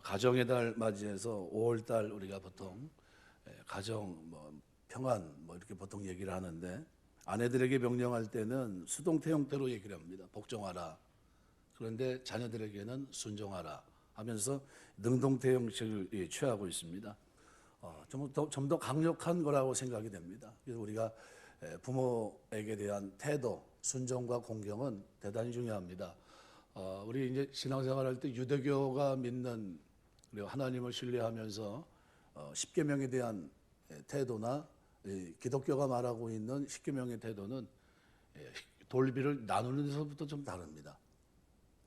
가정의 달 맞이해서 5월 달 우리가 보통 가정 평안 이렇게 보통 얘기를 하는데, 아내들에게 명령할 때는 수동태 형태로 얘기를 합니다. 복종하라. 그런데 자녀들에게는 순종하라 하면서 능동태 형식을 취하고 있습니다. 좀 더 강력한 거라고 생각이 됩니다. 그래서 우리가 부모에게 대한 태도, 순종과 공경은 대단히 중요합니다. 우리 이제 신앙생활할 때 유대교가 믿는, 그리고 하나님을 신뢰하면서 십계명에 대한 태도나 기독교가 말하고 있는 십계명의 태도는 돌비를 나누는 데서부터 좀 다릅니다.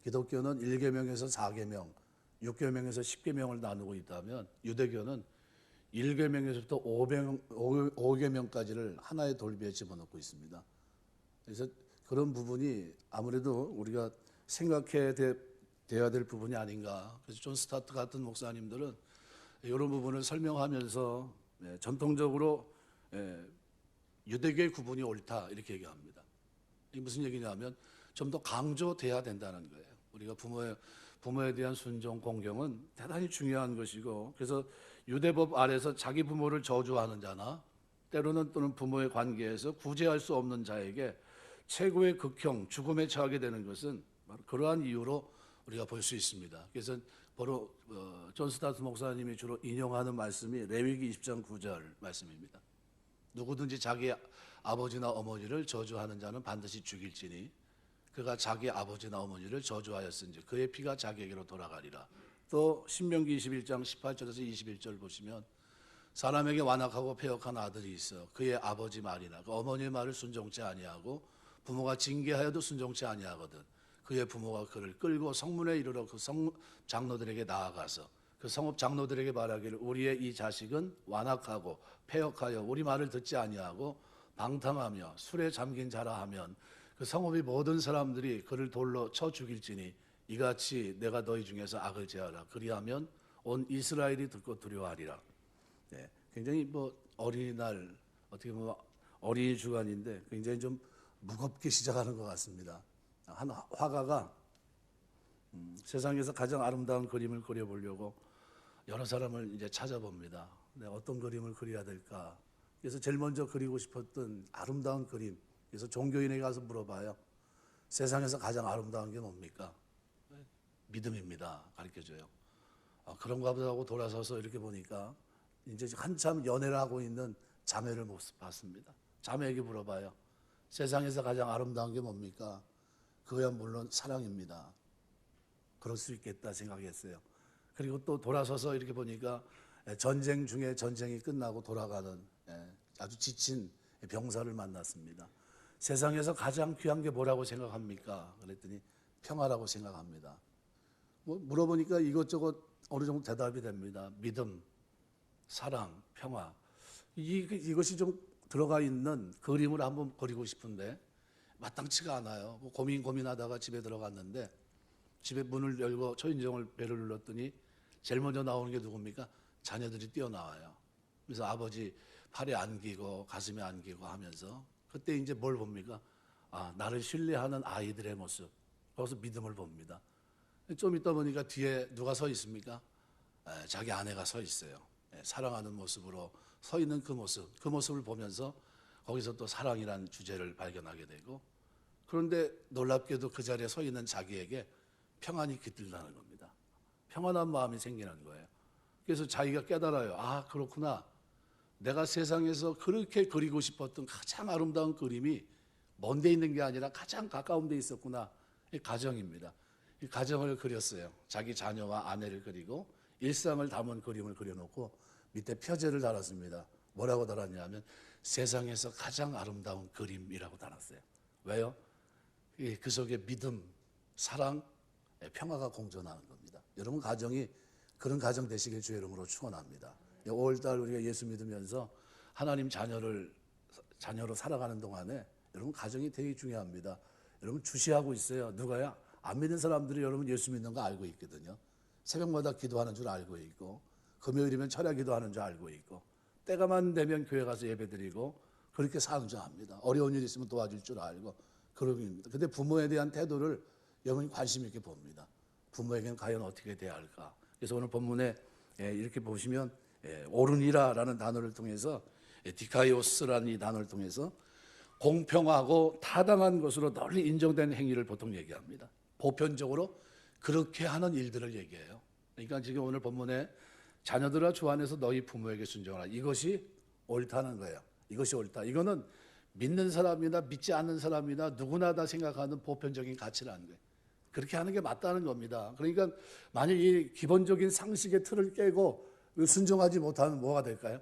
기독교는 1계명에서 4계명, 6계명에서 10계명을 나누고 있다면, 유대교는 1계명에서부터 5계명까지를 하나의 돌비에 집어넣고 있습니다. 그래서 그런 부분이 아무래도 우리가 생각해야 될 부분이 아닌가. 그래서 존 스타트 같은 목사님들은 이런 부분을 설명하면서 전통적으로 유대교의 구분이 옳다 이렇게 얘기합니다. 이게 무슨 얘기냐면 좀 더 강조돼야 된다는 거예요. 우리가 부모에 대한 순종, 공경은 대단히 중요한 것이고, 그래서 유대법 아래서 자기 부모를 저주하는 자나 때로는 또는 부모의 관계에서 구제할 수 없는 자에게 최고의 극형, 죽음에 처하게 되는 것은 바로 그러한 이유로 우리가 볼 수 있습니다. 그래서 바로 존 스타트 목사님이 주로 인용하는 말씀이 레위기 20장 9절 말씀입니다. 누구든지 자기 아버지나 어머니를 저주하는 자는 반드시 죽일지니 그가 자기 아버지나 어머니를 저주하였은지 그의 피가 자기에게로 돌아가리라. 또 신명기 21장 18절에서 21절 보시면 사람에게 완악하고 패역한 아들이 있어 그의 아버지 말이나 그 어머니의 말을 순종치 아니하고 부모가 징계하여도 순종치 아니하거든 그의 부모가 그를 끌고 성문에 이르러 그 성 장로들에게 나아가서 그 성읍 장로들에게 말하기를 우리의 이 자식은 완악하고 패역하여 우리 말을 듣지 아니하고 방탕하며 술에 잠긴 자라 하면 그 성읍의 모든 사람들이 그를 돌로 쳐 죽일지니 이같이 내가 너희 중에서 악을 제하라. 그리하면 온 이스라엘이 듣고 두려워하리라. 굉장히 어린이날 어떻게 보면 어린이 주간인데 굉장히 좀 무겁게 시작하는 것 같습니다. 한 화가가 세상에서 가장 아름다운 그림을 그려보려고 여러 사람을 이제 찾아봅니다. 어떤 그림을 그려야 될까? 그래서 제일 먼저 그리고 싶었던 아름다운 그림. 그래서 종교인에게 가서 물어봐요. 세상에서 가장 아름다운 게 뭡니까? 믿음입니다. 가르쳐줘요. 그런가 보다 하고 돌아서서 이렇게 보니까 이제 한참 연애를 하고 있는 자매를 모습 봤습니다. 자매에게 물어봐요. 세상에서 가장 아름다운 게 뭡니까? 그거야 물론 사랑입니다. 그럴 수 있겠다 생각했어요. 그리고 또 돌아서서 이렇게 보니까 전쟁 중에 전쟁이 끝나고 돌아가는 아주 지친 병사를 만났습니다. 세상에서 가장 귀한 게 뭐라고 생각합니까? 그랬더니 평화라고 생각합니다. 물어보니까 이것저것 어느 정도 대답이 됩니다. 믿음, 사랑, 평화. 이것이 좀 들어가 있는 그림을 한번 그리고 싶은데 마땅치가 않아요. 고민하다가 집에 들어갔는데 집에 문을 열고 초인종을 벨을 눌렀더니 제일 먼저 나오는 게 누굽니까? 자녀들이 뛰어나와요. 그래서 아버지 팔에 안기고 가슴에 안기고 하면서 그때 이제 뭘 봅니까? 나를 신뢰하는 아이들의 모습. 거기서 믿음을 봅니다. 좀 있다 보니까 뒤에 누가 서 있습니까? 자기 아내가 서 있어요. 사랑하는 모습으로 서 있는 그 모습을 보면서 거기서 또 사랑이라는 주제를 발견하게 되고, 그런데 놀랍게도 그 자리에 서 있는 자기에게 평안이 깃들다는 겁니다. 평안한 마음이 생기는 거예요. 그래서 자기가 깨달아요. 그렇구나. 내가 세상에서 그렇게 그리고 싶었던 가장 아름다운 그림이 먼 데 있는 게 아니라 가장 가까운 데 있었구나. 이 가정입니다. 이 가정을 그렸어요. 자기 자녀와 아내를 그리고 일상을 담은 그림을 그려놓고 밑에 표제를 달았습니다. 뭐라고 달았냐면 세상에서 가장 아름다운 그림이라고 달았어요. 왜요? 그 속에 믿음, 사랑, 평화가 공존하는 겁니다. 여러분 가정이 그런 가정 되시길 주의 이름으로 축원합니다. 5월달 우리가 예수 믿으면서 하나님 자녀로 살아가는 동안에 여러분 가정이 되게 중요합니다. 여러분 주시하고 있어요. 누가요? 안 믿는 사람들이 여러분 예수 믿는 거 알고 있거든요. 새벽마다 기도하는 줄 알고 있고 금요일이면 철야 기도하는 줄 알고 있고 때가만 되면 교회 가서 예배드리고 그렇게 사는 줄 압니다. 어려운 일 있으면 도와줄 줄 알고 그런 겁니다. 근데 부모에 대한 태도를 여러분이 관심 있게 봅니다. 부모에게는 과연 어떻게 대해야 할까? 그래서 오늘 본문에 이렇게 보시면 오르니라라는 단어를 통해서 디카이오스라는 이 단어를 통해서 공평하고 타당한 것으로 널리 인정된 행위를 보통 얘기합니다. 보편적으로 그렇게 하는 일들을 얘기해요. 그러니까 지금 오늘 본문에 자녀들아 주 안에서 너희 부모에게 순종하라. 이것이 옳다는 거예요. 이것이 옳다. 이거는 믿는 사람이나 믿지 않는 사람이나 누구나 다 생각하는 보편적인 가치라는 거예요. 그렇게 하는 게 맞다는 겁니다. 그러니까 만약 이 기본적인 상식의 틀을 깨고 순종하지 못하면 뭐가 될까요?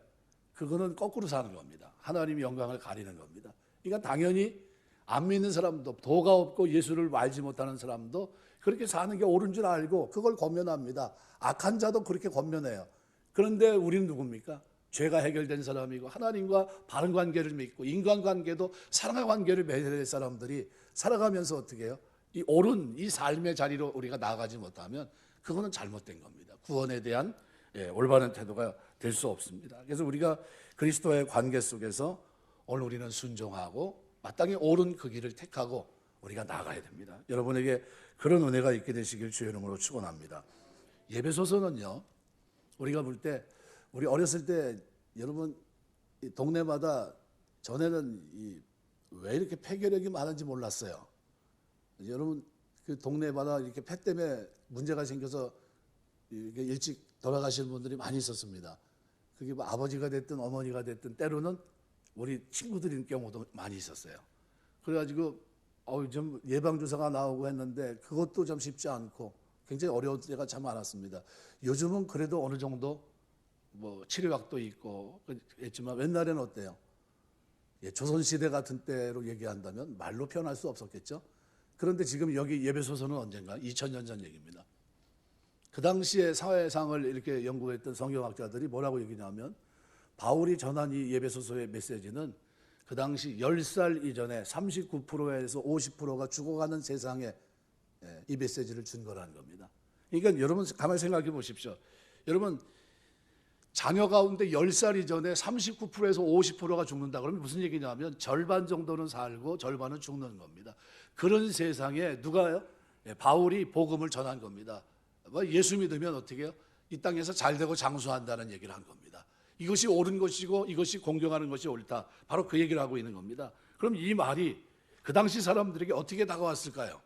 그거는 거꾸로 사는 겁니다. 하나님의 영광을 가리는 겁니다. 그러니까 당연히 안 믿는 사람도, 도가 없고 예수를 알지 못하는 사람도 그렇게 사는 게 옳은 줄 알고 그걸 권면합니다. 악한 자도 그렇게 권면해요. 그런데 우리는 누굽니까? 죄가 해결된 사람이고 하나님과 바른 관계를 맺고 인간관계도 사랑의 관계를 맺어야 될 사람들이 살아가면서 어떻게 해요? 이 옳은 이 삶의 자리로 우리가 나아가지 못하면 그거는 잘못된 겁니다. 구원에 대한 올바른 태도가 될 수 없습니다. 그래서 우리가 그리스도의 관계 속에서 오늘 우리는 순종하고 마땅히 옳은 그 길을 택하고 우리가 나가야 됩니다. 여러분에게 그런 은혜가 있게 되시길 주의 이름으로 축원합니다. 예배소서는요, 우리가 볼 때 우리 어렸을 때 여러분 이 동네마다 전에는 왜 이렇게 폐결핵이 많은지 몰랐어요. 여러분 그 동네마다 이렇게 폐 때문에 문제가 생겨서 일찍 돌아가시는 분들이 많이 있었습니다. 그게 뭐 아버지가 됐든 어머니가 됐든 때로는 우리 친구들인 경우도 많이 있었어요. 그래가지고 좀 예방주사가 나오고 했는데 그것도 좀 쉽지 않고 굉장히 어려운 때가 참 많았습니다. 요즘은 그래도 어느 정도 뭐 치료약도 있고 했지만 옛날에는 어때요? 조선시대 같은 때로 얘기한다면 말로 표현할 수 없었겠죠. 그런데 지금 여기 예배소서는 언젠가 2000년 전 얘기입니다. 그 당시에 사회상을 이렇게 연구했던 성경학자들이 뭐라고 얘기냐면 바울이 전한 이 예배소서의 메시지는 그 당시 10살 이전에 39%에서 50%가 죽어가는 세상에 이 메시지를 준 거라는 겁니다. 그러니까 여러분 가만히 생각해 보십시오. 여러분 자녀 가운데 10살 이전에 39%에서 50%가 죽는다 그러면 무슨 얘기냐면 절반 정도는 살고 절반은 죽는 겁니다. 그런 세상에 누가요? 바울이 복음을 전한 겁니다. 예수 믿으면 어떻게 해요? 이 땅에서 잘되고 장수한다는 얘기를 한 겁니다. 이것이 옳은 것이고 이것이 공경하는 것이 옳다. 바로 그 얘기를 하고 있는 겁니다. 그럼 이 말이 그 당시 사람들에게 어떻게 다가왔을까요?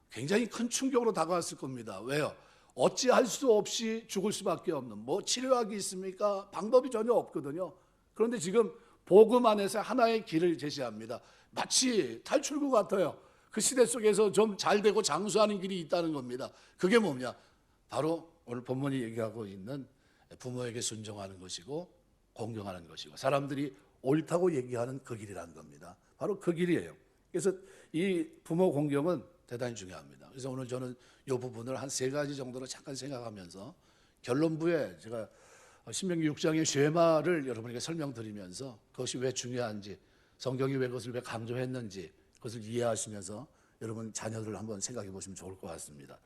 굉장히 큰 충격으로 다가왔을 겁니다. 왜요? 어찌할 수 없이 죽을 수밖에 없는 뭐 치료약이 있습니까? 방법이 전혀 없거든요. 그런데 지금 복음 안에서 하나의 길을 제시합니다. 마치 탈출구 같아요. 그 시대 속에서 좀 잘되고 장수하는 길이 있다는 겁니다. 그게 뭐냐? 바로 오늘 본문이 얘기하고 있는 부모에게 순종하는 것이고 공경하는 것이고 사람들이 옳다고 얘기하는 그 길이라는 겁니다. 바로 그 길이에요. 그래서 이 부모 공경은 대단히 중요합니다. 그래서 오늘 저는 이 부분을 한 3가지 정도로 잠깐 생각하면서 결론부에 제가 신명기 6장의 쉐마를 여러분에게 설명드리면서 그것이 왜 중요한지 성경이 왜 그것을 왜 강조했는지 그것을 이해하시면서 여러분 자녀들을 한번 생각해 보시면 좋을 것 같습니다.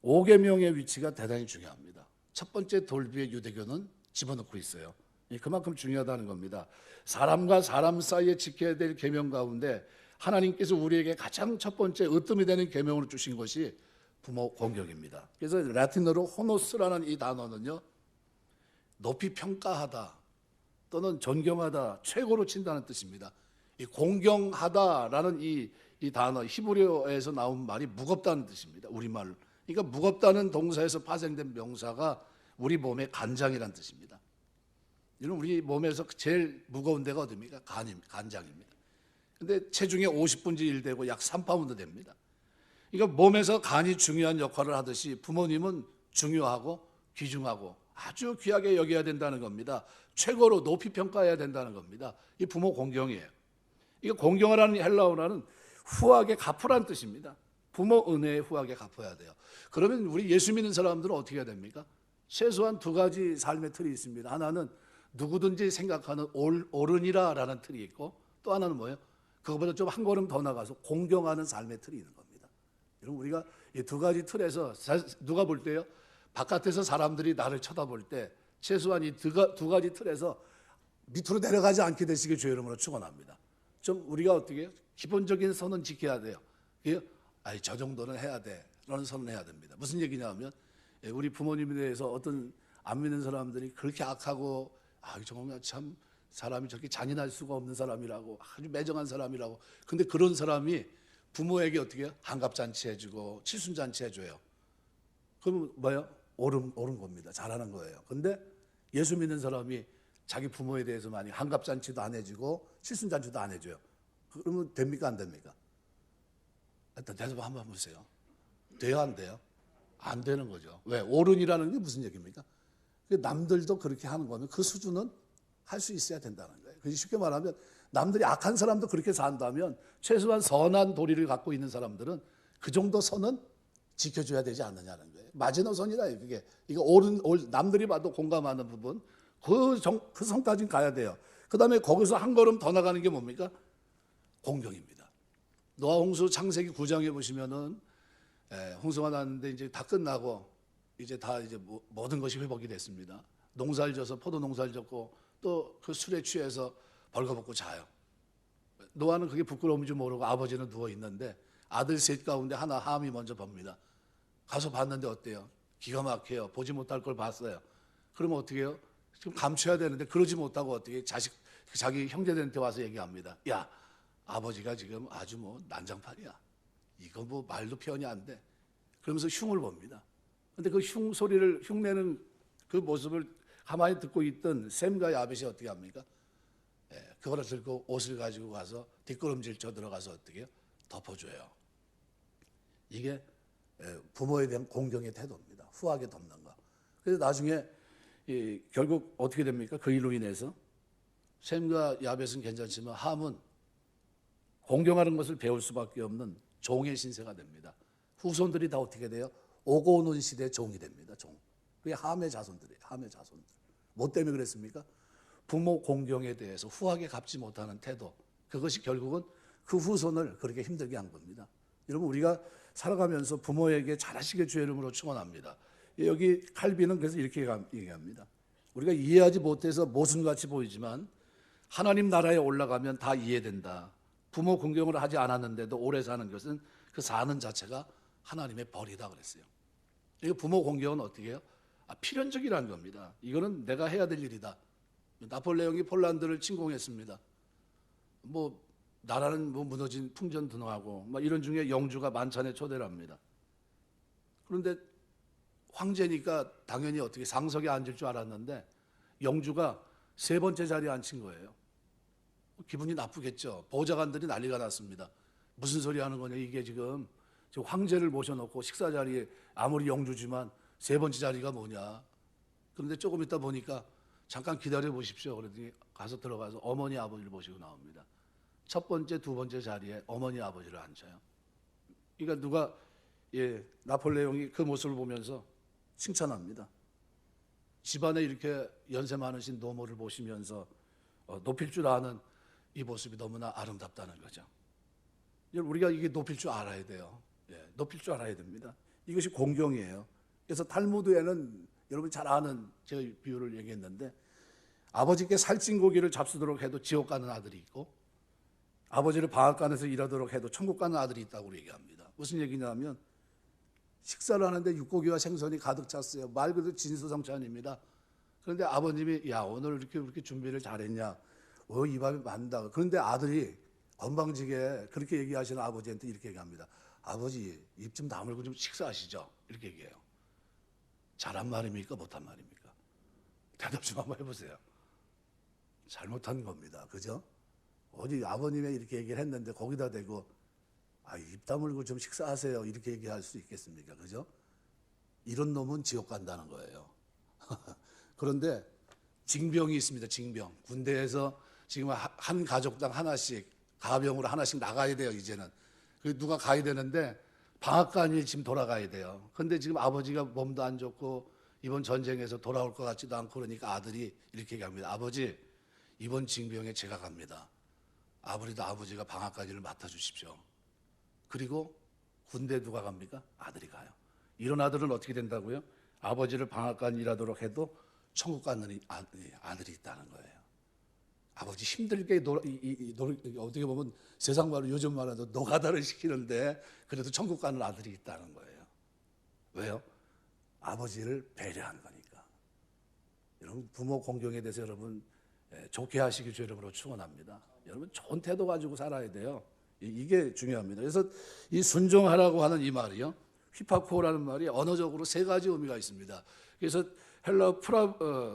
5계명의 위치가 대단히 중요합니다. 첫 번째 돌비의 유대교는 집어넣고 있어요. 그만큼 중요하다는 겁니다. 사람과 사람 사이에 지켜야 될 계명 가운데 하나님께서 우리에게 가장 첫 번째 으뜸이 되는 계명으로 주신 것이 부모 공경입니다. 그래서 라틴어로 호노스라는 이 단어는요, 높이 평가하다 또는 존경하다, 최고로 친다는 뜻입니다. 이 공경하다라는 이 단어 히브리어에서 나온 말이 무겁다는 뜻입니다. 우리말로. 그러니까 무겁다는 동사에서 파생된 명사가 우리 몸의 간장이라는 뜻입니다. 여러분 우리 몸에서 제일 무거운 데가 어디입니까? 간장입니다. 근데 체중의 50분의 1 되고 약 3파운드 됩니다. 그러니까 몸에서 간이 중요한 역할을 하듯이 부모님은 중요하고 귀중하고 아주 귀하게 여겨야 된다는 겁니다. 최고로 높이 평가해야 된다는 겁니다. 이 부모 공경이에요. 이거 공경하라는 헬라어라는 후하게 갚으라는 뜻입니다. 부모 은혜에 후하게 갚아야 돼요. 그러면 우리 예수 믿는 사람들은 어떻게 해야 됩니까? 최소한 2가지 삶의 틀이 있습니다. 하나는 누구든지 생각하는 옳으니라라는 틀이 있고 또 하나는 뭐예요? 그거보다 좀 한 걸음 더 나가서 공경하는 삶의 틀이 있는 겁니다. 여러분 우리가 이 2가지 틀에서 누가 볼 때요? 바깥에서 사람들이 나를 쳐다볼 때 최소한 이 2가지 틀에서 밑으로 내려가지 않게 되시길 주의 이름으로 축원합니다. 좀 우리가 어떻게 해요? 기본적인 선은 지켜야 돼요. 저 정도는 해야 돼. 라는 선을 해야 됩니다. 무슨 얘기냐 하면 우리 부모님에 대해서 어떤 안 믿는 사람들이 그렇게 악하고 정말 참 사람이 저렇게 잔인할 수가 없는 사람이라고 아주 매정한 사람이라고. 근데 그런 사람이 부모에게 어떻게 해요? 한갑잔치 해주고 칠순잔치 해줘요. 그러면 뭐예요? 옳은 겁니다. 잘하는 거예요. 근데 예수 믿는 사람이 자기 부모에 대해서 많이 한갑잔치도 안 해주고 칠순잔치도 안 해줘요. 그러면 됩니까 안 됩니까? 일단 대답 한번 보세요. 돼요 안 돼요? 안 되는 거죠. 왜? 옳은이라는 게 무슨 얘기입니까? 남들도 그렇게 하는 거면 그 수준은 할 수 있어야 된다는 거예요. 그래서 쉽게 말하면 남들이 악한 사람도 그렇게 산다면 최소한 선한 도리를 갖고 있는 사람들은 그 정도 선은 지켜줘야 되지 않느냐는 거예요. 마지노선이다. 그게 이거 남들이 봐도 공감하는 부분 그 선까지는 가야 돼요. 그 다음에 거기서 한 걸음 더 나가는 게 뭡니까? 공경입니다. 노아 홍수 창세기 9장에 보시면은 홍수가 났는데 이제 다 끝나고 이제 다 이제 모든 것이 회복이 됐습니다. 농사를 져서 포도 농사를 졌고 또 그 술에 취해서 벌거벗고 자요. 노아는 그게 부끄러움인 줄 모르고 아버지는 누워 있는데 아들 셋 가운데 하나 함이 먼저 봅니다. 가서 봤는데 어때요? 기가 막혀요. 보지 못할 걸 봤어요. 그러면 어떻게 해요? 지금 감춰야 되는데 그러지 못하고 어떻게 자기 형제들한테 와서 얘기합니다. 야, 아버지가 지금 아주 난장판이야. 이거 말도 표현이 안 돼. 그러면서 흉을 봅니다. 근데 그 흉내는 그 모습을 가만히 듣고 있던 셈과 야벳이 어떻게 합니까? 그거를 들고 옷을 가지고 가서 뒷걸음질 쳐 들어가서 어떻게 해요? 덮어줘요. 이게 부모에 대한 공경의 태도입니다. 후하게 덮는 거. 그래서 나중에 결국 어떻게 됩니까? 그 일로 인해서 셈과 야벳은 괜찮지만 함은 공경하는 것을 배울 수밖에 없는 종의 신세가 됩니다. 후손들이 다 어떻게 돼요? 오고 오는 시대의 종이 됩니다. 종. 그게 함의 자손들이에요. 함의 자손들. 뭐 때문에 그랬습니까? 부모 공경에 대해서 후하게 갚지 못하는 태도. 그것이 결국은 그 후손을 그렇게 힘들게 한 겁니다. 여러분 우리가 살아가면서 부모에게 잘하시게 주의 이름으로 축원합니다. 여기 칼빈은 그래서 이렇게 얘기합니다. 우리가 이해하지 못해서 모순같이 보이지만 하나님 나라에 올라가면 다 이해된다. 부모 공경을 하지 않았는데도 오래 사는 것은 그 사는 자체가 하나님의 벌이다 그랬어요. 이거 부모 공경은 어떻게 해요? 필연적이라는 겁니다. 이거는 내가 해야 될 일이다. 나폴레옹이 폴란드를 침공했습니다. 나라는 무너진 풍전등화하고 이런 중에 영주가 만찬에 초대를 합니다. 그런데 황제니까 당연히 어떻게 상석에 앉을 줄 알았는데 영주가 세 번째 자리에 앉힌 거예요. 기분이 나쁘겠죠. 보좌관들이 난리가 났습니다. 무슨 소리 하는 거냐. 이게 지금 황제를 모셔놓고 식사 자리에 아무리 영주지만 세 번째 자리가 뭐냐. 그런데 조금 있다 보니까 잠깐 기다려 보십시오. 그러더니 가서 들어가서 어머니 아버지를 모시고 나옵니다. 첫 번째, 두 번째 자리에 어머니 아버지를 앉혀요. 그러니까 나폴레옹이 그 모습을 보면서 칭찬합니다. 집안에 이렇게 연세 많으신 노모를 보시면서 높일 줄 아는 이 모습이 너무나 아름답다는 거죠. 우리가 이게 높일 줄 알아야 돼요. 높일 줄 알아야 됩니다. 이것이 공경이에요. 그래서 탈무드에는 여러분 잘 아는 제가 비유를 얘기했는데 아버지께 살찐 고기를 잡수도록 해도 지옥 가는 아들이 있고 아버지를 방앗간에서 일하도록 해도 천국 가는 아들이 있다고 얘기합니다. 무슨 얘기냐면 식사를 하는데 육고기와 생선이 가득 찼어요. 말 그대로 진수성찬입니다. 그런데 아버님이 야 오늘 이렇게 준비를 잘했냐. 이 밥이 많다. 그런데 아들이 건방지게 그렇게 얘기하시는 아버지한테 이렇게 얘기합니다. 아버지 입 좀 다물고 좀 식사하시죠. 이렇게 얘기해요. 잘한 말입니까? 못한 말입니까? 대답 좀 한번 해보세요. 잘못한 겁니다. 그죠? 어디 아버님이 이렇게 얘기를 했는데 거기다 대고 입 다물고 좀 식사하세요. 이렇게 얘기할 수 있겠습니까? 그죠? 이런 놈은 지옥 간다는 거예요. 그런데 징병이 있습니다. 징병. 군대에서 지금 한 가족당 하나씩 가병으로 하나씩 나가야 돼요. 이제는. 누가 가야 되는데 방앗간이 지금 돌아가야 돼요. 근데 지금 아버지가 몸도 안 좋고 이번 전쟁에서 돌아올 것 같지도 않고 그러니까 아들이 이렇게 얘기합니다. 아버지 이번 징병에 제가 갑니다. 아버지가 방앗간을 맡아주십시오. 그리고 군대 누가 갑니까? 아들이 가요. 이런 아들은 어떻게 된다고요? 아버지를 방앗간 일하도록 해도 천국 가는 아들이 있다는 거예요. 아버지 힘들게 어떻게 보면 세상 말로 요즘 말로 노가다를 시키는데 그래도 천국 가는 아들이 있다는 거예요. 왜요? 아버지를 배려하는 거니까. 여러분 부모 공경에 대해서 여러분 좋게 하시길 주 이름으로 축원합니다. 여러분 좋은 태도 가지고 살아야 돼요. 이게 중요합니다. 그래서 이 순종하라고 하는 이 말이요, 휘파코라는 말이 언어적으로 세 가지 의미가 있습니다. 그래서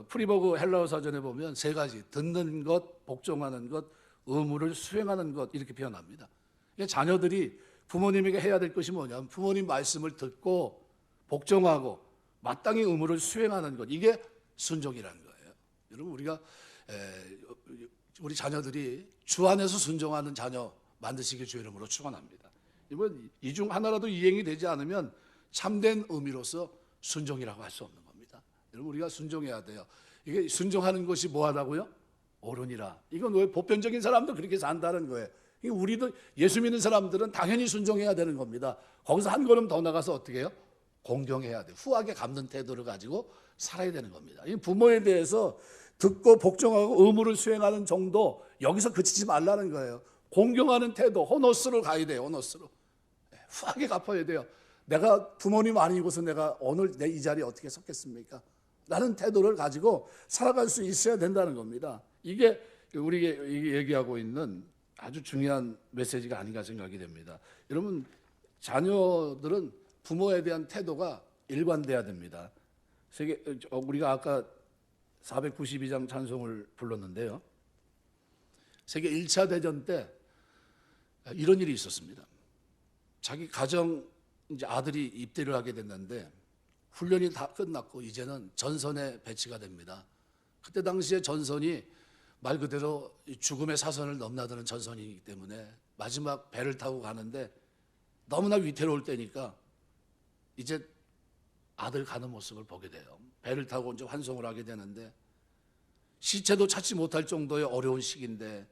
프리버그 헬라어 사전에 보면 세 가지, 듣는 것, 복종하는 것, 의무를 수행하는 것, 이렇게 표현합니다. 그러니까 자녀들이 부모님에게 해야 될 것이 뭐냐면 부모님 말씀을 듣고 복종하고 마땅히 의무를 수행하는 것, 이게 순종이라는 거예요. 여러분 우리 자녀들이 주 안에서 순종하는 자녀 만드시길 주 이름으로 축원합니다. 이번 이 중 하나라도 이행이 되지 않으면 참된 의미로서 순종이라고 할 수 없는 겁니다. 여러분 우리가 순종해야 돼요. 이게 순종하는 것이 뭐하다고요? 옳으니라. 이건 왜 보편적인 사람도 그렇게 산다는 거예요. 우리도 예수 믿는 사람들은 당연히 순종해야 되는 겁니다. 거기서 한 걸음 더 나가서 어떻게 해요? 공경해야 돼요. 후하게 갚는 태도를 가지고 살아야 되는 겁니다. 이 부모에 대해서 듣고 복종하고 의무를 수행하는 정도, 여기서 그치지 말라는 거예요. 공경하는 태도, 호노스로 가야 돼요. 호노스로. 후하게 갚아야 돼요. 내가 부모님 아니고서 내가 오늘 내 이 자리에 어떻게 섰겠습니까? 라는 태도를 가지고 살아갈 수 있어야 된다는 겁니다. 이게 우리가 얘기하고 있는 아주 중요한 메시지가 아닌가 생각이 됩니다. 여러분 자녀들은 부모에 대한 태도가 일관돼야 됩니다. 우리가 아까 492장 찬송을 불렀는데요, 세계 1차 대전 때 이런 일이 있었습니다. 자기 가정 이제 아들이 입대를 하게 됐는데 훈련이 다 끝났고 이제는 전선에 배치가 됩니다. 그때 당시에 전선이 말 그대로 죽음의 사선을 넘나드는 전선이기 때문에 마지막 배를 타고 가는데 너무나 위태로울 때니까 이제 아들 가는 모습을 보게 돼요. 배를 타고 이제 환송을 하게 되는데 시체도 찾지 못할 정도의 어려운 시기인데,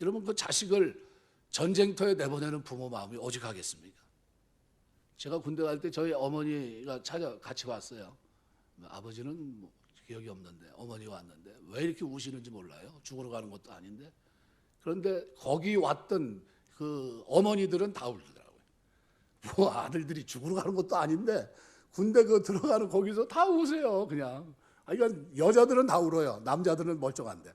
여러분 그 자식을 전쟁터에 내보내는 부모 마음이 오직하겠습니까? 제가 군대 갈 때 저희 어머니가 같이 왔어요. 아버지는 뭐 기억이 없는데 어머니가 왔는데 왜 이렇게 우시는지 몰라요. 죽으러 가는 것도 아닌데. 그런데 거기 왔던 그 어머니들은 다 울더라고요. 뭐 아들들이 죽으러 가는 것도 아닌데 군대 그 들어가는 거기서 다 우세요. 그냥. 그러니까 여자들은 다 울어요. 남자들은 멀쩡한데.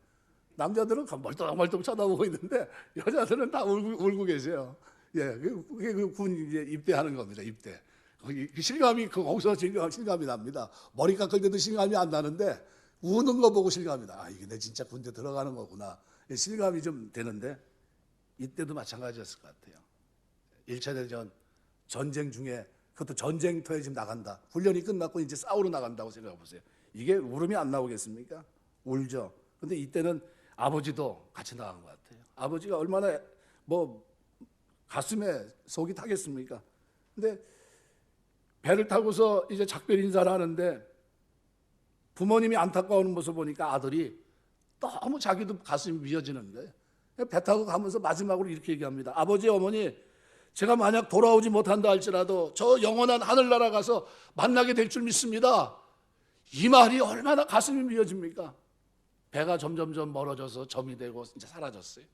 남자들은 멀뚱멀뚱 쳐다보고 있는데 여자들은 다 울고 계세요. 예, 그게 군 이제 입대하는 겁니다. 입대. 실감이 거기서 실감이 납니다. 머리 깎을 때도 실감이 안 나는데 우는 거 보고 실감이 나. 이게 내 진짜 군대 들어가는 거구나. 실감이 좀 되는데 이때도 마찬가지였을 것 같아요. 1차 대전 전쟁 중에 그것도 전쟁터에 지금 나간다. 훈련이 끝났고 이제 싸우러 나간다고 생각해 보세요. 이게 울음이 안 나오겠습니까? 울죠. 근데 이때는 아버지도 같이 나간 것 같아요. 아버지가 얼마나 뭐 가슴에 속이 타겠습니까? 근데 배를 타고서 이제 작별 인사를 하는데 부모님이 안타까워하는 모습 보니까 아들이 너무 자기도 가슴이 미어지는 거예요. 배 타고 가면서 마지막으로 이렇게 얘기합니다. 아버지, 어머니, 제가 만약 돌아오지 못한다 할지라도 저 영원한 하늘나라 가서 만나게 될 줄 믿습니다. 이 말이 얼마나 가슴이 미어집니까? 배가 점점점 멀어져서 점이 되고 이제 사라졌어요.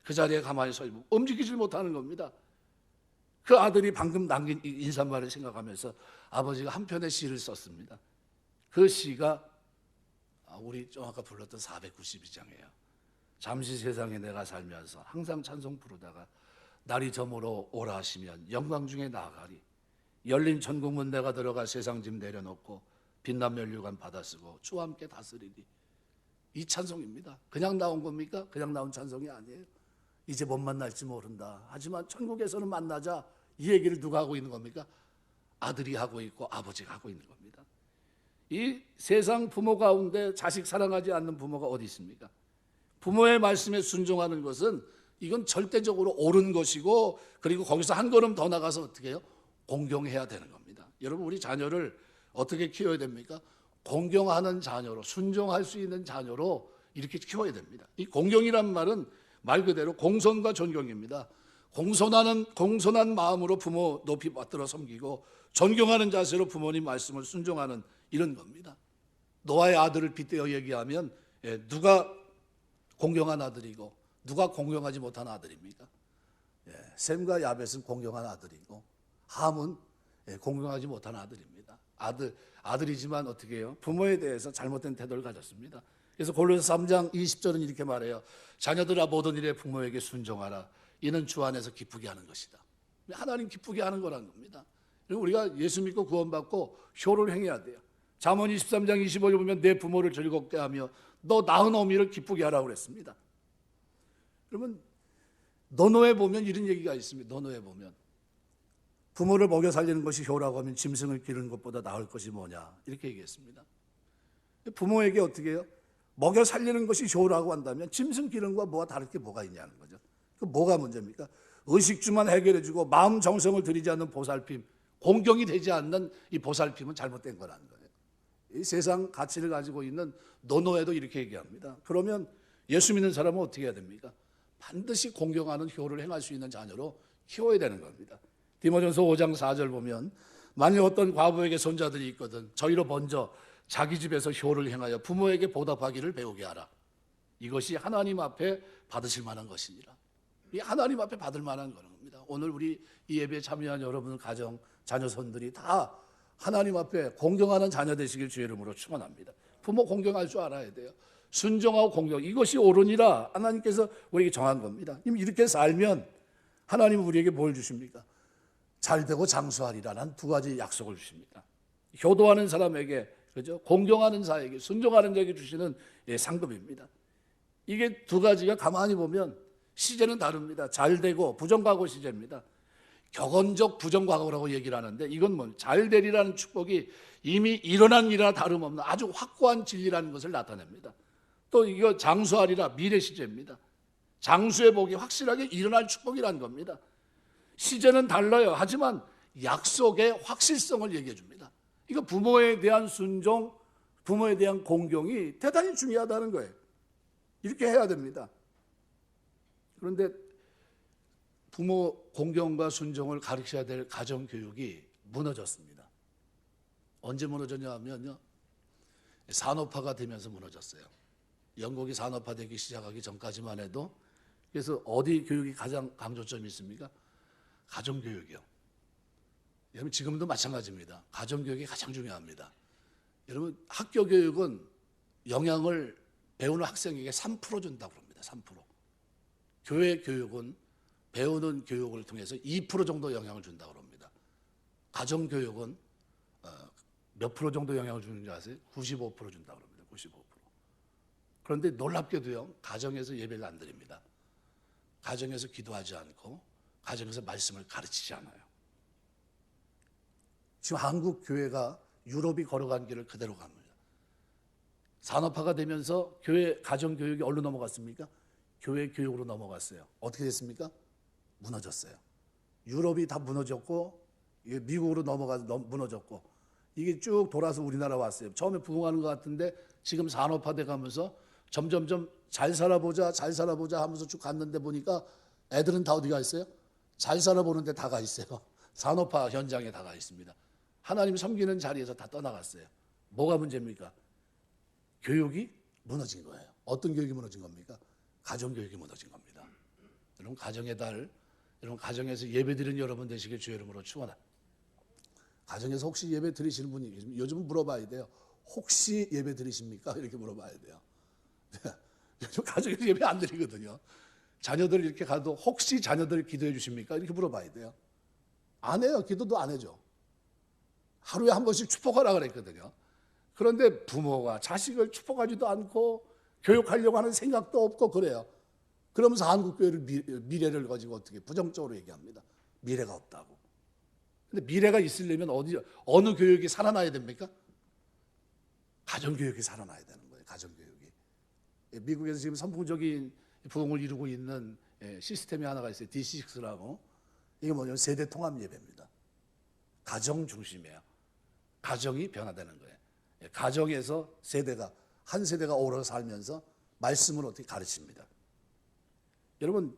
그 자리에 가만히 서 있고 움직이질 못하는 겁니다. 그 아들이 방금 남긴 인사말을 생각하면서 아버지가 한 편의 시를 썼습니다. 그 시가 우리 좀 아까 불렀던 492장이에요. 잠시 세상에 내가 살면서 항상 찬송 부르다가 날이 저물어 오라 하시면 영광 중에 나아가리. 열린 천국문 내가 들어가 세상 짐 내려놓고 빛난 면류관 받아쓰고 주와 함께 다스리리. 이 찬송입니다. 그냥 나온 겁니까? 그냥 나온 찬송이 아니에요. 이제 못 만날지 모른다. 하지만 천국에서는 만나자. 이 얘기를 누가 하고 있는 겁니까? 아들이 하고 있고 아버지가 하고 있는 겁니다. 이 세상 부모 가운데 자식 사랑하지 않는 부모가 어디 있습니까? 부모의 말씀에 순종하는 것은 이건 절대적으로 옳은 것이고, 그리고 거기서 한 걸음 더 나가서 어떻게 해요? 공경해야 되는 겁니다. 여러분 우리 자녀를 어떻게 키워야 됩니까? 공경하는 자녀로, 순종할 수 있는 자녀로 이렇게 키워야 됩니다. 이 공경이란 말은 말 그대로 공손과 존경입니다. 공손한 마음으로 부모 높이 받들어 섬기고 존경하는 자세로 부모님 말씀을 순종하는 이런 겁니다. 노아의 아들을 빗대어 얘기하면 누가 공경한 아들이고 누가 공경하지 못한 아들입니까? 셈과 야벳은 공경한 아들이고 함은 공경하지 못한 아들입니다. 아들이지만 어떻게 해요? 부모에 대해서 잘못된 태도를 가졌습니다. 그래서 골로새 3장 20절은 이렇게 말해요. 자녀들아 모든 일에 부모에게 순종하라. 이는 주 안에서 기쁘게 하는 것이다. 하나님 기쁘게 하는 거란 겁니다. 그리고 우리가 예수 믿고 구원받고 효를 행해야 돼요. 잠언 23장 25절 보면 내 부모를 즐겁게 하며 너 낳은 어미를 기쁘게 하라고 그랬습니다. 그러면 논어에 보면 이런 얘기가 있습니다. 논어에 보면 부모를 먹여 살리는 것이 효라고 하면 짐승을 기르는 것보다 나을 것이 뭐냐 이렇게 얘기했습니다. 부모에게 어떻게 해요? 먹여 살리는 것이 효라고 한다면 짐승 기르는 것과 뭐가 다를 게 뭐가 있냐는 거죠. 그 뭐가 문제입니까? 의식주만 해결해주고 마음 정성을 들이지 않는 보살핌, 공경이 되지 않는 이 보살핌은 잘못된 거라는 거예요. 이 세상 가치를 가지고 있는 논어에도 이렇게 얘기합니다. 그러면 예수 믿는 사람은 어떻게 해야 됩니까? 반드시 공경하는 효를 행할 수 있는 자녀로 키워야 되는 겁니다. 디모전서 5장 4절 보면 만일 어떤 과부에게 손자들이 있거든 저희로 먼저 자기 집에서 효를 행하여 부모에게 보답하기를 배우게 하라. 이것이 하나님 앞에 받으실 만한 것이니라. 이 하나님 앞에 받을 만한 겁니다. 오늘 우리 이 예배에 참여한 여러분 가정 자녀손들이 다 하나님 앞에 공경하는 자녀 되시길 주의 이름으로 축원합니다. 부모 공경할 줄 알아야 돼요. 순종하고 공경 이것이 옳으니라 하나님께서 우리에게 정한 겁니다. 이렇게 살면 하나님은 우리에게 뭘 주십니까? 잘되고 장수하리라는 두 가지 약속을 주십니다. 효도하는 사람에게 그죠? 공경하는 자에게 순종하는 자에게 주시는 상급입니다. 이게 두 가지가 가만히 보면 시제는 다릅니다. 잘되고 부정과거 시제입니다. 격언적 부정과거라고 얘기를 하는데 이건 뭐 잘되리라는 축복이 이미 일어난 일이나 다름없는 아주 확고한 진리라는 것을 나타냅니다. 또 이거 장수하리라 미래 시제입니다. 장수의 복이 확실하게 일어날 축복이라는 겁니다. 시제는 달라요. 하지만 약속의 확실성을 얘기해 줍니다. 이거 부모에 대한 순종, 부모에 대한 공경이 대단히 중요하다는 거예요. 이렇게 해야 됩니다. 그런데 부모 공경과 순종을 가르쳐야 될 가정교육이 무너졌습니다. 언제 무너졌냐 하면요. 산업화가 되면서 무너졌어요. 영국이 산업화되기 시작하기 전까지만 해도 그래서 어디 교육이 가장 강조점이 있습니까? 가정교육이요. 여러분 지금도 마찬가지입니다. 가정교육이 가장 중요합니다. 여러분 학교 교육은 영향을 배우는 학생에게 3% 준다고 합니다. 3%. 교회 교육은 배우는 교육을 통해서 2% 정도 영향을 준다고 합니다. 가정교육은 몇 프로 정도 영향을 주는지 아세요? 95% 준다고 합니다. 95%. 그런데 놀랍게도요. 가정에서 예배를 안 드립니다. 가정에서 기도하지 않고 가정에서 말씀을 가르치지 않아요. 지금 한국 교회가 유럽이 걸어간 길을 그대로 갑니다. 산업화가 되면서 교회 가정교육이 어디로 넘어갔습니까? 교회 교육으로 넘어갔어요. 어떻게 됐습니까? 무너졌어요. 유럽이 다 무너졌고 미국으로 넘어가서 무너졌고 이게 쭉 돌아서 우리나라 왔어요. 처음에 부흥하는 것 같은데 지금 산업화돼 가면서 점점점 잘 살아보자 하면서 쭉 갔는데 보니까 애들은 다 어디가 있어요? 잘 살아보는데 다 가 있어요. 산업화 현장에 다 가 있습니다. 하나님 섬기는 자리에서 다 떠나갔어요. 뭐가 문제입니까? 교육이 무너진 거예요. 어떤 교육이 무너진 겁니까? 가정교육이 무너진 겁니다. 여러분 가정의 달, 여러분 가정에서 예배드리는 여러분 되시길 주의 이름으로 축원합니다. 가정에서 혹시 예배 드리시는 분이 계십니까? 요즘은 물어봐야 돼요. 혹시 예배 드리십니까? 이렇게 물어봐야 돼요. 요즘 가정에서 예배 안 드리거든요. 자녀들 이렇게 가도 혹시 자녀들 기도해 주십니까? 이렇게 물어봐야 돼요. 안 해요. 기도도 안 해줘. 하루에 한 번씩 축복하라 그랬거든요. 그런데 부모가 자식을 축복하지도 않고 교육하려고 하는 생각도 없고 그래요. 그러면서 한국교회를 미래를 가지고 어떻게 부정적으로 얘기합니다. 미래가 없다고. 근데 미래가 있으려면 어느 교육이 살아나야 됩니까? 가정교육이 살아나야 되는 거예요. 가정교육이. 미국에서 지금 선풍적인 부흥을 이루고 있는 시스템이 하나가 있어요. D6라고. 이게 뭐냐면 세대 통합 예배입니다. 가정 중심이에요. 가정이 변화되는 거예요. 가정에서 한 세대가 오래 살면서 말씀을 어떻게 가르칩니다. 여러분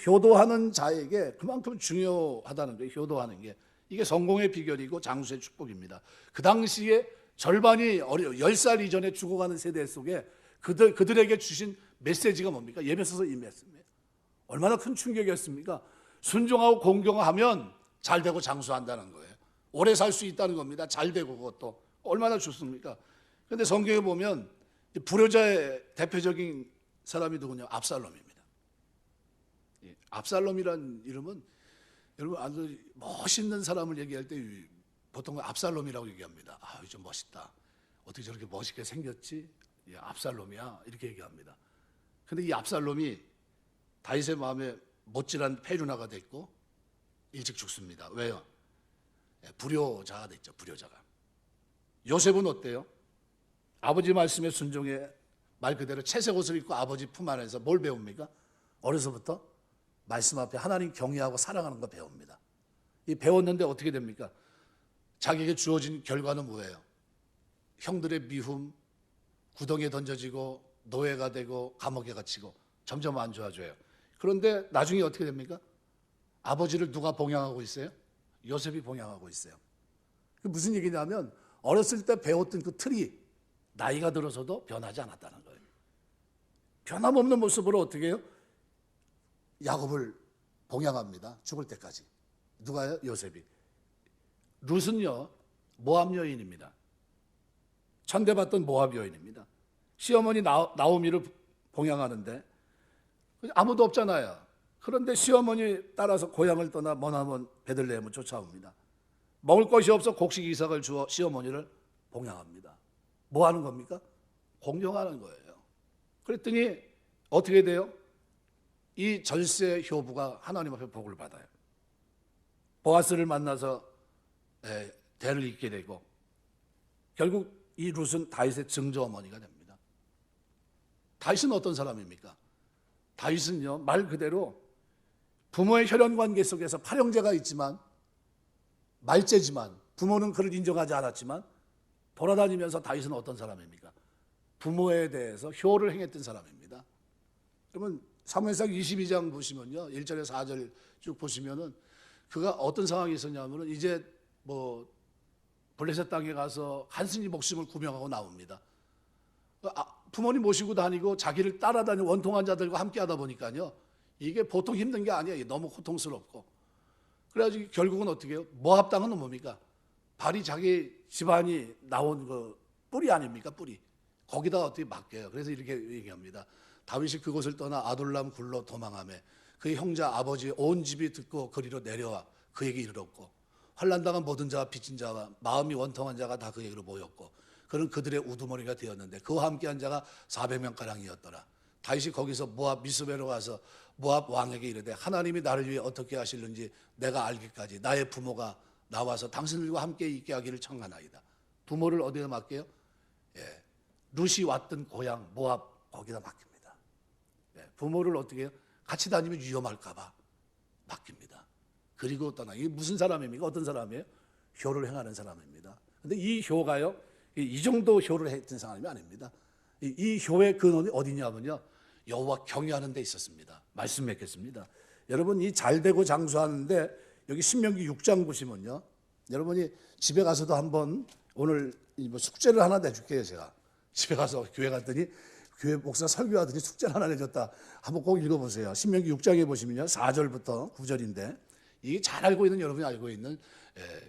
효도하는 자에게 그만큼 중요하다는 거예요. 효도하는 게. 이게 성공의 비결이고 장수의 축복입니다. 그 당시에 절반이 10살 이전에 죽어가는 세대 속에 그들에게 주신 메시지가 뭡니까? 예배소서 이 메시지예요. 얼마나 큰 충격이었습니까? 순종하고 공경하면 잘되고 장수한다는 거예요. 오래 살 수 있다는 겁니다. 잘 되고 그것도 얼마나 좋습니까? 그런데 성경에 보면 불효자의 대표적인 사람이 누구냐? 압살롬입니다. 압살롬이란 이름은 여러분 아주 멋있는 사람을 얘기할 때 보통 압살롬이라고 얘기합니다. 아, 좀 멋있다. 어떻게 저렇게 멋있게 생겼지? 압살롬이야 이렇게 얘기합니다. 그런데 이 압살롬이 다윗의 마음에 못질한 페류나가 됐고 일찍 죽습니다. 왜요? 불효자가 됐죠. 불효자가. 요셉은 어때요? 아버지 말씀에 순종해 말 그대로 채색 옷을 입고 아버지 품 안에서 뭘 배웁니까? 어려서부터 말씀 앞에 하나님 경외하고 사랑하는 거 배웁니다. 이 배웠는데 어떻게 됩니까? 자기에게 주어진 결과는 뭐예요? 형들의 미움, 구덩이에 던져지고 노예가 되고 감옥에 갇히고 점점 안 좋아져요. 그런데 나중에 어떻게 됩니까? 아버지를 누가 봉양하고 있어요? 요셉이 봉양하고 있어요. 무슨 얘기냐면 어렸을 때 배웠던 그 틀이 나이가 들어서도 변하지 않았다는 거예요. 변함없는 모습으로 어떻게 해요? 야곱을 봉양합니다. 죽을 때까지. 누가요? 요셉이. 룻은요 모압 여인입니다. 천대받던 모압 여인입니다. 시어머니 나오미를 봉양하는데 아무도 없잖아요. 그런데 시어머니 따라서 고향을 떠나 머나먼 베들레헴을 쫓아옵니다. 먹을 것이 없어 곡식 이삭을 주어 시어머니를 봉양합니다. 뭐 하는 겁니까? 공경하는 거예요. 그랬더니 어떻게 돼요? 이 절세 효부가 하나님 앞에 복을 받아요. 보아스를 만나서 대를 잇게 되고 결국 이 룻은 다윗의 증조 어머니가 됩니다. 다윗은 어떤 사람입니까? 다윗은요 말 그대로 부모의 혈연 관계 속에서 팔형제가 있지만 말제지만 부모는 그를 인정하지 않았지만 돌아다니면서 다윗은 어떤 사람입니까? 부모에 대해서 효를 행했던 사람입니다. 그러면 사무엘상 22장 보시면요 1절에 4절 쭉 보시면은 그가 어떤 상황이 있었냐면은 이제 뭐 블레셋 땅에 가서 한순이 목숨을 구명하고 나옵니다. 부모님 모시고 다니고 자기를 따라다니는 원통한 자들과 함께 하다 보니까요 이게 보통 힘든 게 아니에요. 너무 고통스럽고. 그래가지고 결국은 어떻게 해요? 모압 땅은 뭡니까? 발이 자기 집안이 나온 그 뿌리 아닙니까? 뿌리. 거기다 어떻게 맡겨요. 그래서 이렇게 얘기합니다. 다윗이 그곳을 떠나 아둘람 굴로 도망하며 그의 형제 아버지 온 집이 듣고 그리로 내려와 그에게 이르렀고 환난당한 모든 자와 빚진 자와 마음이 원통한 자가 다 그에게로 모였고 그는 그들의 우두머리가 되었는데 그와 함께한 자가 400명가량이었더라. 다윗이 거기서 모압 미스베로 가서 모압 왕에게 이르되 하나님이 나를 위해 어떻게 하실는지 내가 알기까지 나의 부모가 나와서 당신들과 함께 있게 하기를 청하나이다. 부모를 어디에 맡겨요? 룻이 왔던 고향 모압 거기다 맡깁니다. 부모를 어떻게 해요? 같이 다니면 위험할까 봐 맡깁니다. 그리고 떠나. 이게 무슨 사람입니까? 어떤 사람이에요? 효를 행하는 사람입니다. 근데 이 효가요 이 정도 효를 했던 사람이 아닙니다. 이 효의 근원이 어디냐면요 여호와 경외하는 데 있었습니다. 말씀 맺겠습니다. 여러분 이 잘되고 장수하는데 여기 신명기 6장 보시면요 여러분이 집에 가서도 한번 오늘 뭐 숙제를 하나 내줄게요. 제가 집에 가서 교회 갔더니 교회 목사 설교하더니 숙제를 하나 내줬다. 한번 꼭 읽어보세요. 신명기 6장에 보시면요 4절부터 9절인데 이게 잘 알고 있는 여러분이 알고 있는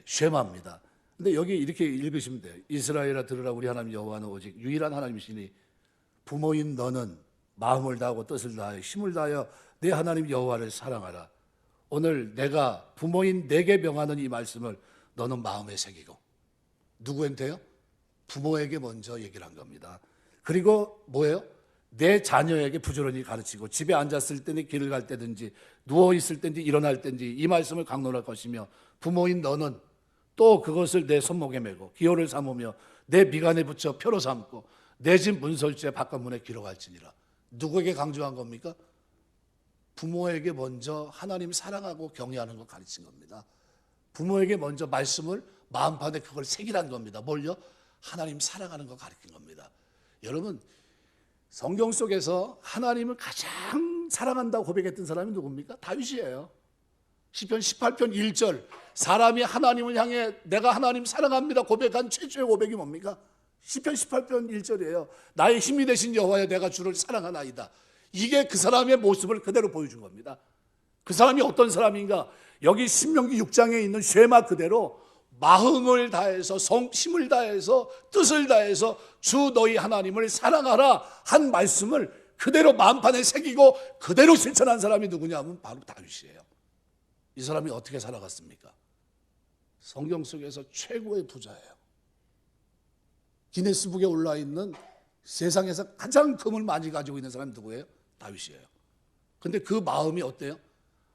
쉐마입니다. 근데 여기 이렇게 읽으시면 돼요. 이스라엘아 들으라 우리 하나님 여호와는 오직 유일한 하나님이시니 부모인 너는 마음을 다하고 뜻을 다하여 힘을 다하여 내 하나님 여호와를 사랑하라. 오늘 내가 부모인 내게 명하는 이 말씀을 너는 마음에 새기고 누구한테요? 부모에게 먼저 얘기를 한 겁니다. 그리고 뭐예요? 내 자녀에게 부지런히 가르치고 집에 앉았을 때니 길을 갈 때든지 누워있을 때든지 일어날 때든지 이 말씀을 강론할 것이며 부모인 너는 또 그것을 내 손목에 메고 기호를 삼으며 내 미간에 붙여 표로 삼고 내 집 문설주에 바깥문에 기록할지니라. 누구에게 강조한 겁니까? 부모에게 먼저 하나님 사랑하고 경외하는 걸 가르친 겁니다. 부모에게 먼저 말씀을 마음판에 그걸 새기란 겁니다. 뭘요? 하나님 사랑하는 걸 가르친 겁니다. 여러분 성경 속에서 하나님을 가장 사랑한다고 고백했던 사람이 누굽니까? 다윗이에요. 시편 18편 1절 사람이 하나님을 향해 내가 하나님 사랑합니다 고백한 최초의 고백이 뭡니까? 시편 18편 1절이에요. 나의 힘이 되신 여호와여 내가 주를 사랑하나이다. 이게 그 사람의 모습을 그대로 보여준 겁니다. 그 사람이 어떤 사람인가? 여기 신명기 6장에 있는 쉐마 그대로 마음을 다해서 힘을 다해서 뜻을 다해서 주 너희 하나님을 사랑하라 한 말씀을 그대로 마음판에 새기고 그대로 실천한 사람이 누구냐 하면 바로 다윗이에요. 이 사람이 어떻게 살아갔습니까? 성경 속에서 최고의 부자예요. 기네스북에 올라 있는 세상에서 가장 금을 많이 가지고 있는 사람이 누구예요? 다윗이에요. 근데 그 마음이 어때요?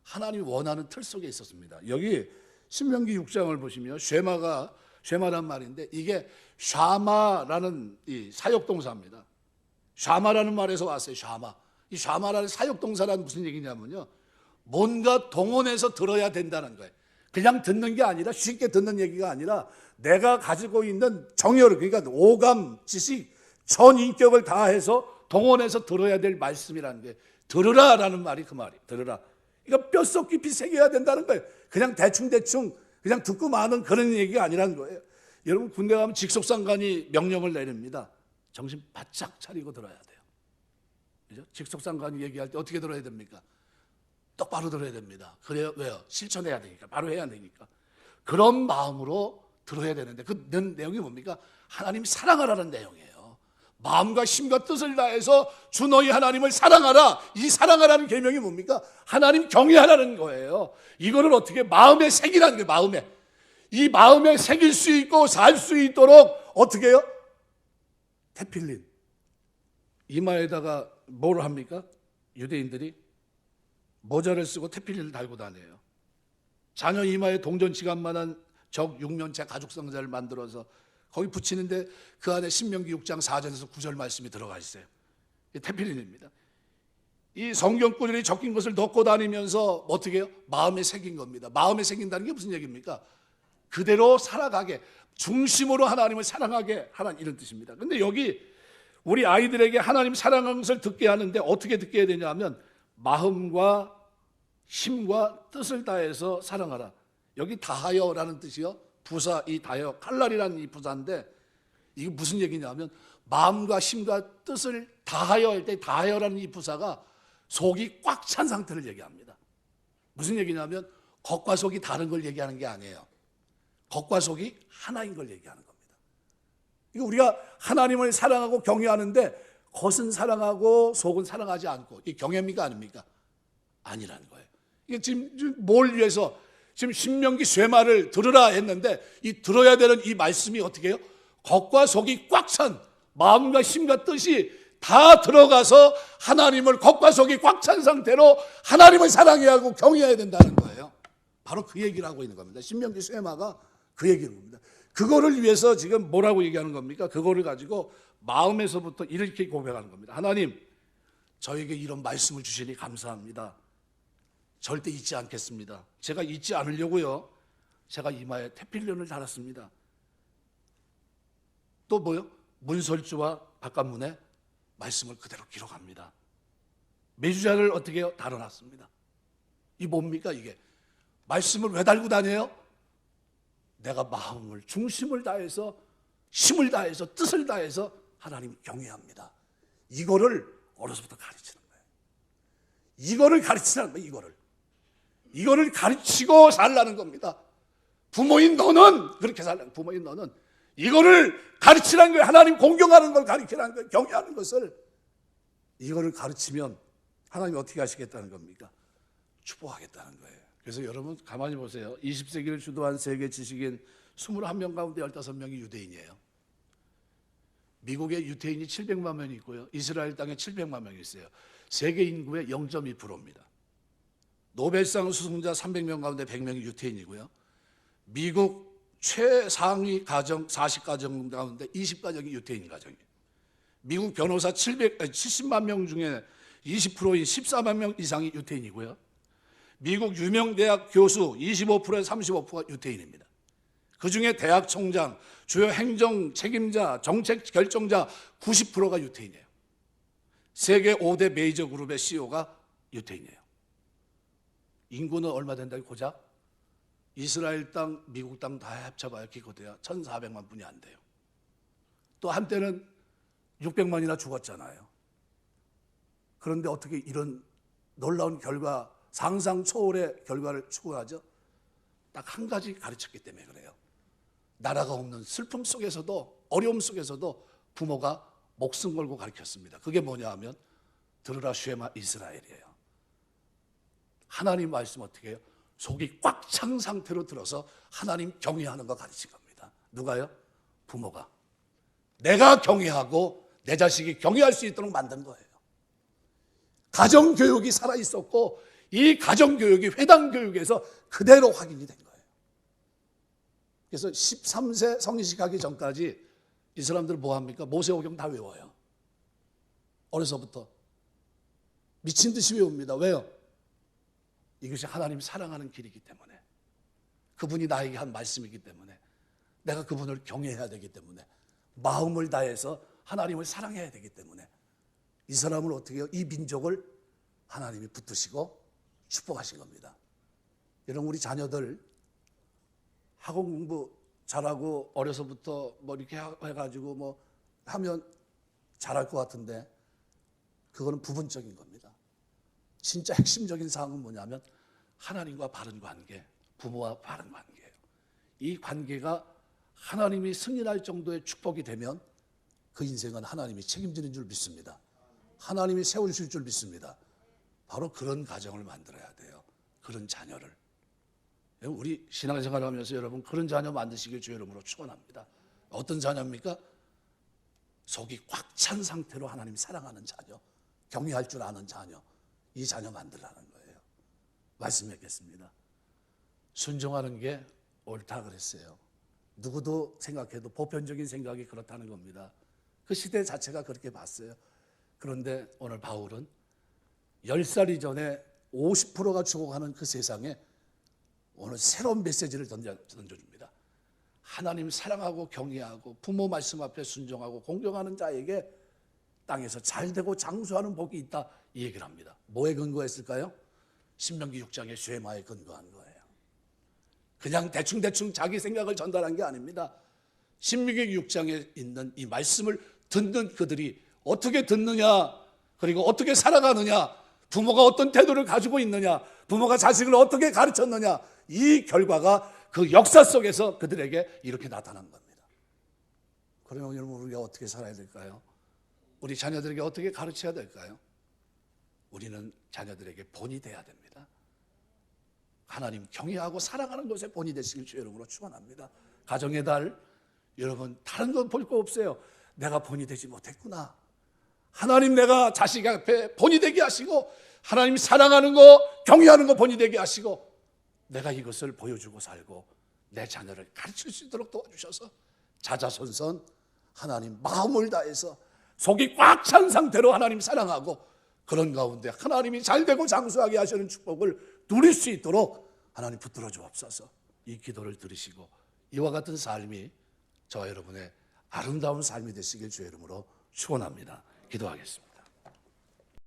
하나님이 원하는 틀 속에 있었습니다. 여기 신명기 6장을 보시면 쉐마란 말인데 이게 샤마라는 이 사역동사입니다. 샤마라는 말에서 왔어요. 샤마. 이 샤마라는 사역동사라는 무슨 얘기냐면요, 뭔가 동원해서 들어야 된다는 거예요. 그냥 듣는 게 아니라, 쉽게 듣는 얘기가 아니라 내가 가지고 있는 정열을, 그러니까 오감, 지식, 전인격을 다해서 동원해서 들어야 될 말씀이라는 게, 들으라라는 말이 그 말이에요. 들으라. 그러니까 뼛속 깊이 새겨야 된다는 거예요. 그냥 대충 그냥 듣고 마는 그런 얘기가 아니라는 거예요. 여러분 군대 가면 직속상관이 명령을 내립니다. 정신 바짝 차리고 들어야 돼요. 그죠? 직속상관이 얘기할 때 어떻게 들어야 됩니까? 똑바로 들어야 됩니다. 그래요. 왜요? 실천해야 되니까. 바로 해야 되니까. 그런 마음으로 들어야 되는데 그 내용이 뭡니까? 하나님 사랑하라는 내용이에요. 마음과 힘과 뜻을 다해서 주 너희 하나님을 사랑하라. 이 사랑하라는 계명이 뭡니까? 하나님 경외하라는 거예요. 이거를 어떻게 마음에 새기라는 거예요. 마음에. 이 마음에 새길 수 있고 살 수 있도록 어떻게 해요? 테필린. 이마에다가 뭘 합니까? 유대인들이 모자를 쓰고 테필린을 달고 다녀요. 자녀 이마에 동전지갑만한 적 육면체 가죽 상자를 만들어서 거기 붙이는데 그 안에 신명기 6장 4절에서 9절 말씀이 들어가 있어요. 테필린입니다. 이 성경구절이 적힌 것을 넣고 다니면서 어떻게 해요? 마음에 새긴 겁니다. 마음에 새긴다는 게 무슨 얘기입니까? 그대로 살아가게, 중심으로 하나님을 사랑하게 하라는 이런 뜻입니다. 근데 여기 우리 아이들에게 하나님 사랑하는 것을 듣게 하는데 어떻게 듣게 해야 되냐 하면 마음과 힘과 뜻을 다해서 사랑하라. 여기 다하여라는 뜻이요. 부사, 이 다하여, 칼날이라는 이 부사인데 이게 무슨 얘기냐면 마음과 힘과 뜻을 다하여 할 때 다하여라는 이 부사가 속이 꽉 찬 상태를 얘기합니다. 무슨 얘기냐면 겉과 속이 다른 걸 얘기하는 게 아니에요. 겉과 속이 하나인 걸 얘기하는 겁니다. 이거 우리가 하나님을 사랑하고 경외하는데 겉은 사랑하고 속은 사랑하지 않고 이게 경외입니까 아닙니까? 아니라는 거예요. 이게 지금 뭘 위해서 지금 신명기 쇠마를 들으라 했는데 이 들어야 되는 이 말씀이 어떻게 해요? 겉과 속이 꽉 찬 마음과 힘과 뜻이 다 들어가서 하나님을 겉과 속이 꽉 찬 상태로 하나님을 사랑해야 하고 경외해야 된다는 거예요. 바로 그 얘기를 하고 있는 겁니다. 신명기 쇠마가 그 얘기를 합니다. 그거를 위해서 지금 뭐라고 얘기하는 겁니까? 그거를 가지고 마음에서부터 이렇게 고백하는 겁니다. 하나님, 저에게 이런 말씀을 주시니 감사합니다. 절대 잊지 않겠습니다. 제가 잊지 않으려고요. 제가 이마에 테필린을 달았습니다. 또 뭐요? 문설주와 바깥문에 말씀을 그대로 기록합니다. 메주자를 어떻게 해요? 달아놨습니다. 이 뭡니까 이게? 말씀을 왜 달고 다녀요? 내가 마음을, 중심을 다해서, 힘을 다해서, 뜻을 다해서 하나님 경외합니다. 이거를 어려서부터 가르치는 거예요. 이거를 가르치는 거예요. 이거를 가르치고 살라는 겁니다. 부모인 너는 그렇게 살라는, 부모인 너는 이거를 가르치라는 거예요. 하나님 공경하는 걸 가르치라는 거예요. 경외하는 것을. 이거를 가르치면 하나님이 어떻게 하시겠다는 겁니까? 축복하겠다는 거예요. 그래서 여러분 가만히 보세요. 20세기를 주도한 세계 지식인 21명 가운데 15명이 유대인이에요. 미국에 유대인이 700만 명이 있고요. 이스라엘 땅에 700만 명이 있어요. 세계 인구의 0.2%입니다. 노벨상 수상자 300명 가운데 100명이 유대인이고요. 미국 최상위 가정 40가정 가운데 20가정이 유대인 가정이에요. 미국 변호사 70만 명 중에 20%인 14만 명 이상이 유대인이고요. 미국 유명 대학 교수 25%에서 35%가 유대인입니다. 그중에 대학 총장, 주요 행정 책임자, 정책 결정자 90%가 유대인이에요. 세계 5대 메이저 그룹의 CEO가 유대인이에요. 인구는 얼마 된다고 고작? 이스라엘 땅, 미국 땅 다 합쳐봐야 기껏해야 1,400만 분이 안 돼요. 또 한때는 600만이나 죽었잖아요. 그런데 어떻게 이런 놀라운 결과, 상상 초월의 결과를 추구하죠? 딱 한 가지 가르쳤기 때문에 그래요. 나라가 없는 슬픔 속에서도, 어려움 속에서도 부모가 목숨 걸고 가르쳤습니다. 그게 뭐냐 하면 들으라 쉐마 이스라엘이에요. 하나님 말씀 어떻게 해요? 속이 꽉 찬 상태로 들어서 하나님 경외하는 거 가르친 겁니다. 누가요? 부모가. 내가 경외하고 내 자식이 경외할 수 있도록 만든 거예요. 가정교육이 살아있었고 이 가정교육이 회당교육에서 그대로 확인이 된 거예요. 그래서 13세 성인식 하기 전까지 이 사람들은 뭐 합니까? 모세오경 다 외워요. 어려서부터. 미친 듯이 외웁니다. 왜요? 이것이 하나님 사랑하는 길이기 때문에, 그분이 나에게 한 말씀이기 때문에, 내가 그분을 경외해야 되기 때문에, 마음을 다해서 하나님을 사랑해야 되기 때문에 이 사람을 어떻게 해요? 이 민족을 하나님이 붙드시고 축복하신 겁니다. 여러분, 우리 자녀들 학원 공부 잘하고 어려서부터 뭐 이렇게 해가지고 뭐 하면 잘할 것 같은데 그거는 부분적인 겁니다. 진짜 핵심적인 사항은 뭐냐면 하나님과 바른 관계, 부모와 바른 관계예요. 이 관계가 하나님이 승인할 정도의 축복이 되면 그 인생은 하나님이 책임지는 줄 믿습니다. 하나님이 세우실 줄 믿습니다. 바로 그런 가정을 만들어야 돼요. 그런 자녀를. 우리 신앙생활을 하면서 여러분 그런 자녀 만드시길 주의 이름으로 축원합니다. 어떤 자녀입니까? 속이 꽉 찬 상태로 하나님 사랑하는 자녀, 경외할 줄 아는 자녀, 이 자녀 만들라는 거예요. 말씀 맺겠습니다. 순종하는 게 옳다 그랬어요. 누구도 생각해도 보편적인 생각이 그렇다는 겁니다. 그 시대 자체가 그렇게 봤어요. 그런데 오늘 바울은 10살 이전에 50%가 죽어가는 그 세상에 오늘 새로운 메시지를 던져줍니다. 하나님 사랑하고 경외하고 부모 말씀 앞에 순종하고 공경하는 자에게 땅에서 잘되고 장수하는 복이 있다, 이 얘기를 합니다. 뭐에 근거했을까요? 신명기 6장의 쉐마에 근거한 거예요. 그냥 대충 자기 생각을 전달한 게 아닙니다. 신명기 6장에 있는 이 말씀을 듣는 그들이 어떻게 듣느냐, 그리고 어떻게 살아가느냐, 부모가 어떤 태도를 가지고 있느냐, 부모가 자식을 어떻게 가르쳤느냐, 이 결과가 그 역사 속에서 그들에게 이렇게 나타난 겁니다. 그러면 여러분, 우리가 어떻게 살아야 될까요? 우리 자녀들에게 어떻게 가르쳐야 될까요? 우리는 자녀들에게 본이 돼야 됩니다. 하나님 경외하고 사랑하는 것에 본이 되시길 주의 이름으로 축원합니다. 가정의 달, 여러분 다른 건 볼 거 없어요. 내가 본이 되지 못했구나. 하나님, 내가 자식 앞에 본이 되게 하시고 하나님 사랑하는 거, 경외하는 거 본이 되게 하시고 내가 이것을 보여주고 살고 내 자녀를 가르칠 수 있도록 도와주셔서 자자손손 하나님 마음을 다해서 속이 꽉 찬 상태로 하나님 사랑하고 그런 가운데 하나님이 잘되고 장수하게 하시는 축복을 누릴 수 있도록 하나님 붙들어 주옵소서. 이 기도를 들으시고 이와 같은 삶이 저와 여러분의 아름다운 삶이 되시길 주의 이름으로 축원합니다. 기도하겠습니다.